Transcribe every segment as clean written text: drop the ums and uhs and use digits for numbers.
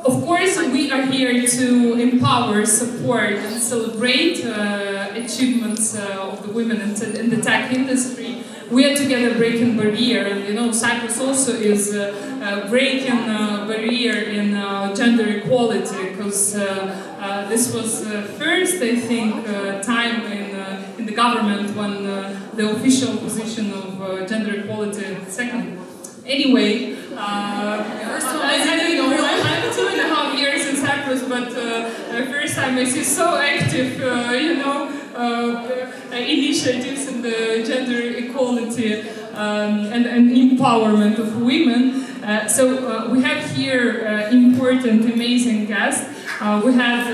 Of course, we are here to empower, support, and celebrate achievements of the women in the tech industry. We are together breaking barrier, and you know, Cyprus also is breaking barrier in gender equality, because this was first, I think, time in the government when the official position of gender equality second. Anyway, first time I'm 2.5 years in Cyprus, but first time I see so active, initiatives in the gender equality and empowerment of women. So we have here important, amazing guests. We had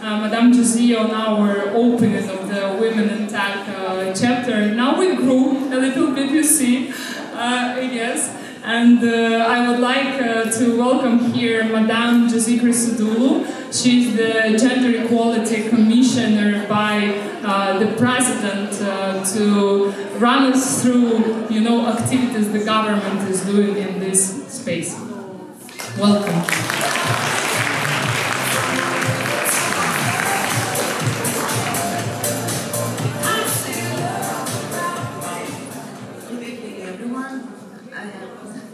Madam Josie on our opening of the Women in Tech chapter. Now we grew a little bit, you see, yes. And I would like to welcome here Madam Josie Christodoulou. She's the Gender Equality Commissioner by the President to run us through, you know, activities the government is doing in this space. Welcome.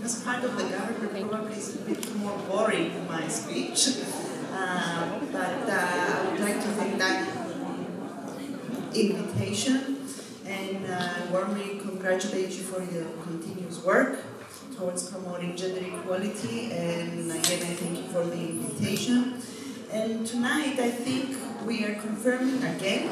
As part of the government, probably it's a bit more boring in my speech, but I would like to thank that invitation and warmly congratulate you for your continuous work towards promoting gender equality, and again I thank you for the invitation. And tonight I think we are confirming again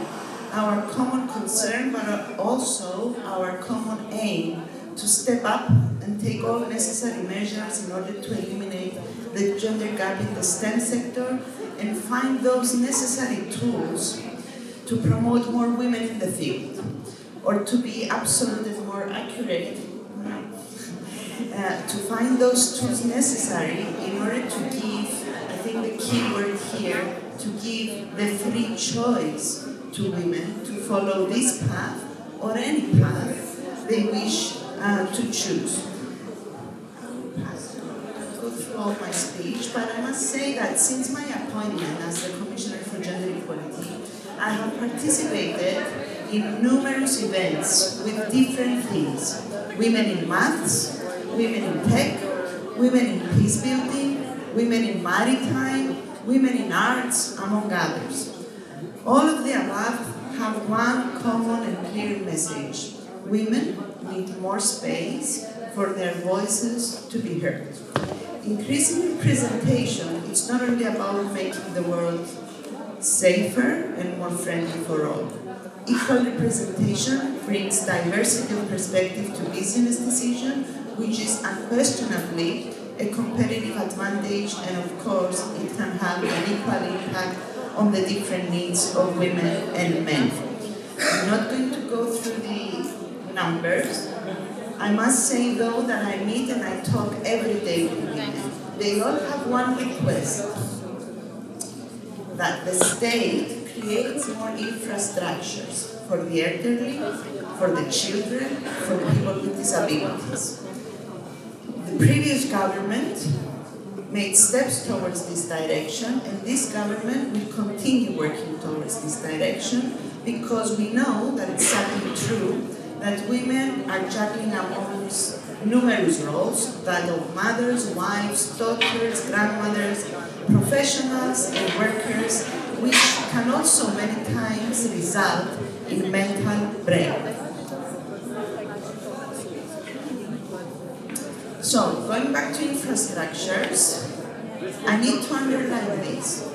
our common concern, but also our common aim to step up and take all necessary measures in order to eliminate the gender gap in the STEM sector and find those necessary tools to promote more women in the field, or to be absolute and more accurate, to find those tools necessary in order to give, I think the key word here, to give the free choice to women to follow this path or any path they wish to choose. I'll go through all my speech, but I must say that since my appointment as the Commissioner for Gender Equality, I have participated in numerous events with different themes: women in maths, women in tech, women in peace building, women in maritime, women in arts, among others. All of the above have one common and clear message: women need more space for their voices to be heard. Increasing representation is not only about making the world safer and more friendly for all. Equal representation brings diversity of perspective to business decisions, which is unquestionably a competitive advantage, and of course it can have an equal impact on the different needs of women and men. I'm not going to go through the numbers. I must say though that I meet and I talk every day with women. They all have one request: that the state creates more infrastructures for the elderly, for the children, for the people with disabilities. The previous government made steps towards this direction, and this government will continue working towards this direction, because we know that it's certainly true that women are juggling amongst numerous roles, that of mothers, wives, daughters, grandmothers, professionals and workers, which can also many times result in mental break. So, going back to infrastructures, I need to underline this.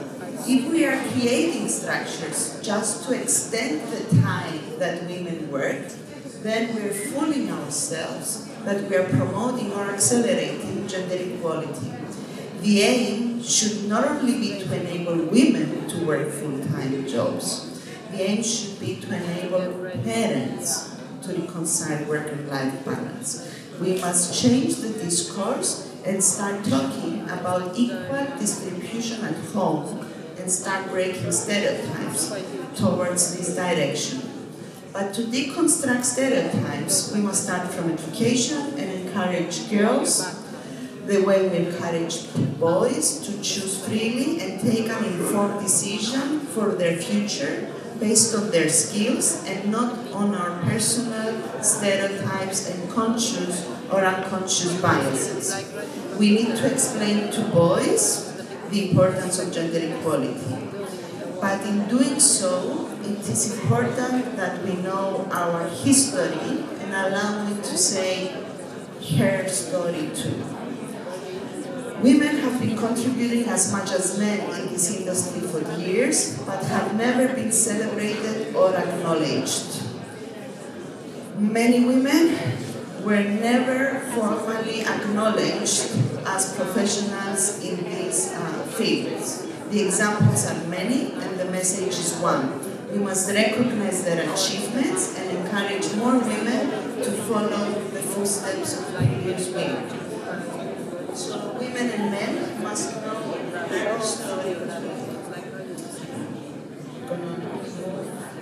If we are creating structures just to extend the time that women work, then we're fooling ourselves that we are promoting or accelerating gender equality. The aim should not only be to enable women to work full-time jobs, the aim should be to enable parents to reconcile work and life balance. We must change the discourse and start talking about equal distribution at home and start breaking stereotypes towards this direction. But to deconstruct stereotypes, we must start from education and encourage girls the way we encourage boys to choose freely and take an informed decision for their future based on their skills and not on our personal stereotypes and conscious or unconscious biases. We need to explain to boys the importance of gender equality. But in doing so, it is important that we know our history and allow me to say her story too. Women have been contributing as much as men in this industry for years, but have never been celebrated or acknowledged. Many women were never formally acknowledged as professionals in these fields. The examples are many, and the message is one. We must recognize their achievements and encourage more women to follow the footsteps of previous women. So women and men must know their story.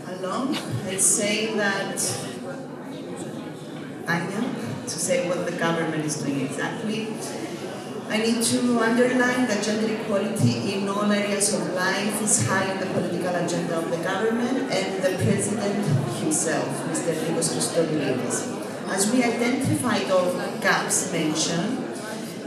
Along, let's say that Tanya, to say what the government is doing exactly. I need to underline that gender equality in all areas of life is high on the political agenda of the government and the President himself, Mr. Cyprus Christodoulou. As we identified all gaps mentioned,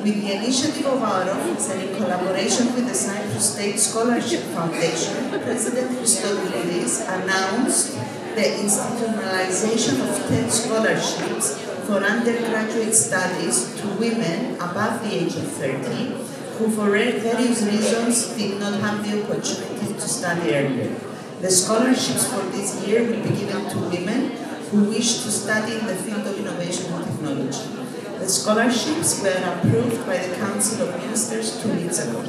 with the initiative of our office and in collaboration with the Cyprus State Scholarship Foundation, President Christodoulou announced the institutionalization of 10 scholarships for undergraduate studies to women above the age of 30 who for various reasons did not have the opportunity to study earlier. The scholarships for this year will be given to women who wish to study in the field of innovation and technology. The scholarships were approved by the Council of Ministers 2 weeks ago.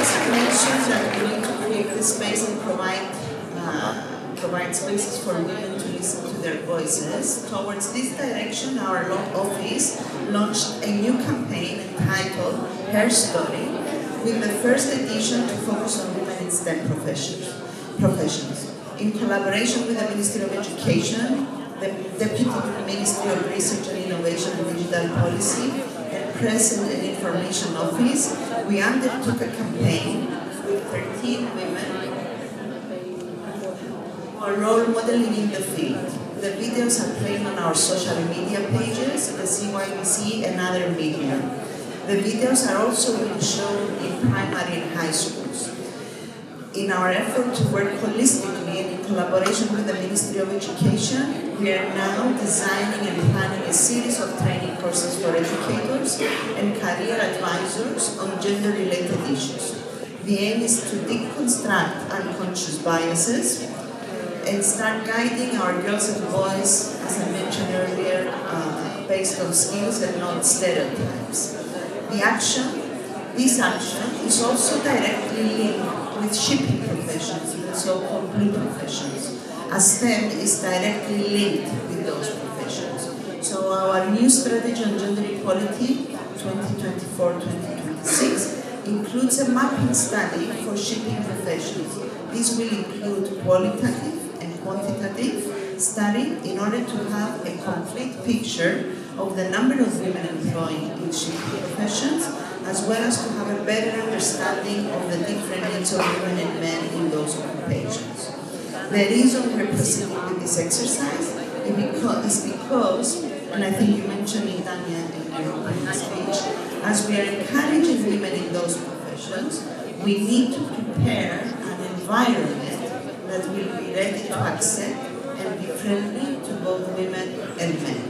I mentioned that we need to create the space and provide spaces for women to listen to their voices. Towards this direction, our law office launched a new campaign entitled Her Story, with the first edition to focus on women in STEM professions. In collaboration with the Ministry of Education, the Deputy Ministry of Research and Innovation and Digital Policy, and Press and Information Office, we undertook a campaign with 13 women who are role modeling in the field. The videos are playing on our social media pages, the CYBC and other media. The videos are also being shown in primary and high schools. In our effort to work holistically and in collaboration with the Ministry of Education, we are now designing and planning a series of training courses for educators and career advisors on gender-related issues. The aim is to deconstruct unconscious biases and start guiding our girls and boys, as I mentioned earlier, based on skills and not stereotypes. This action is also directly linked with shipping professions, the so-called blue professions, as STEM is directly linked with those professions. So our new strategy on gender equality, 2024-2026, includes a mapping study for shipping professions. This will include qualitative and quantitative study in order to have a complete picture of the number of women employed in shipping professions, as well as to have a better understanding of the different needs of women and men in those occupations. The reason we're proceeding with this exercise is because, and I think you mentioned it, Tanya, in your opening speech, as we are encouraging women in those professions, we need to prepare an environment that will be ready to accept and be friendly to both women and men.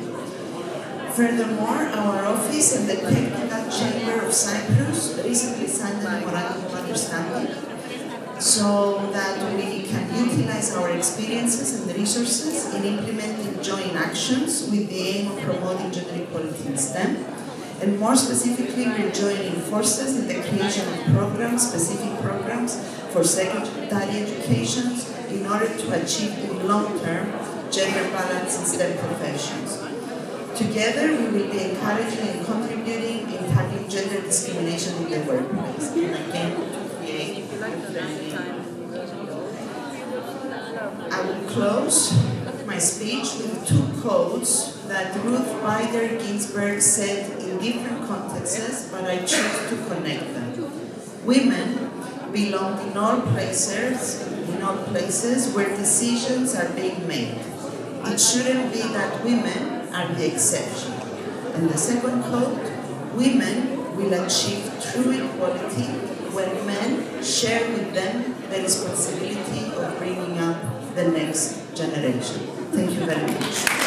Furthermore, our office and the Technical Chamber of Cyprus recently signed a memorandum of understanding so that we can utilize our experiences and resources in implementing joint actions with the aim of promoting gender equality in STEM. And more specifically, we're joining forces in the creation of programs, specific programs for secondary education in order to achieve in long term gender balance in STEM professions. Together, we will be encouraging and contributing in tackling gender discrimination in the workplace. And again, to create I will close my my speech with two quotes that Ruth Bader Ginsburg said in different contexts, but I choose to connect them. Women belong in all places where decisions are being made. It shouldn't be that women are the exception. And the second quote, women will achieve true equality when men share with them the responsibility of bringing up the next generation. Thank you very much.